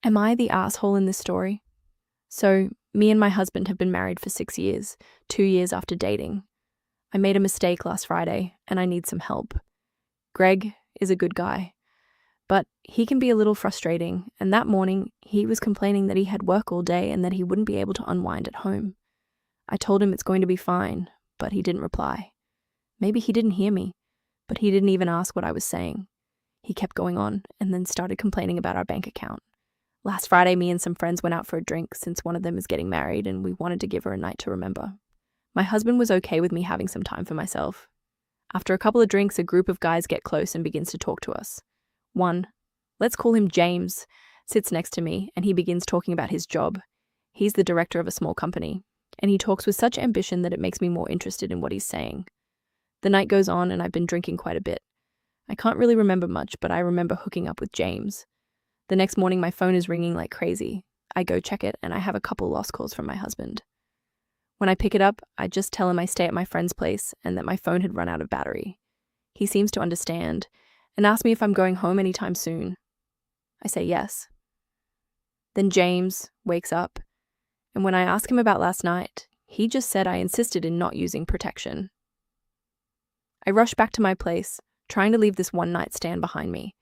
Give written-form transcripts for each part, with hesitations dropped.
Am I the asshole in this story? So, me and my husband have been married for 6 years, 2 years after dating. I made a mistake last Friday, and I need some help. Greg is a good guy, but he can be a little frustrating, and that morning, he was complaining that he had work all day and that he wouldn't be able to unwind at home. I told him it's going to be fine, but he didn't reply. Maybe he didn't hear me, but he didn't even ask what I was saying. He kept going on, and then started complaining about our bank account. Last Friday, me and some friends went out for a drink since one of them is getting married and we wanted to give her a night to remember. My husband was okay with me having some time for myself. After a couple of drinks, a group of guys get close and begins to talk to us. One, let's call him James, sits next to me and he begins talking about his job. He's the director of a small company, and he talks with such ambition that it makes me more interested in what he's saying. The night goes on and I've been drinking quite a bit. I can't really remember much, but I remember hooking up with James. The next morning, my phone is ringing like crazy. I go check it, and I have a couple lost calls from my husband. When I pick it up, I just tell him I stay at my friend's place and that my phone had run out of battery. He seems to understand and asks me if I'm going home anytime soon. I say yes. Then James wakes up, and when I ask him about last night, he just said I insisted in not using protection. I rush back to my place, trying to leave this one-night stand behind me,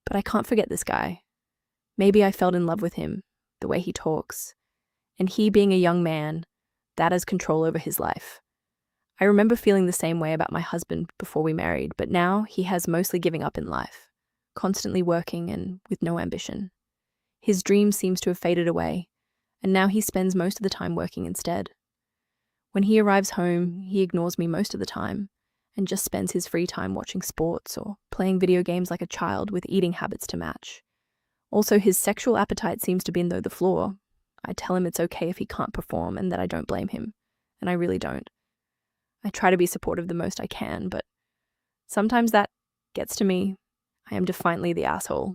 but I can't forget this guy. Maybe I fell in love with him, the way he talks. And he being a young man, that has control over his life. I remember feeling the same way about my husband before we married, but now he has mostly giving up in life, constantly working and with no ambition. His dream seems to have faded away, and now he spends most of the time working instead. When he arrives home, he ignores me most of the time and just spends his free time watching sports or playing video games like a child with eating habits to match. Also, his sexual appetite seems to be below the floor. I tell him it's okay if he can't perform and that I don't blame him, and I really don't. I try to be supportive the most I can, but sometimes that gets to me. I am defiantly the asshole.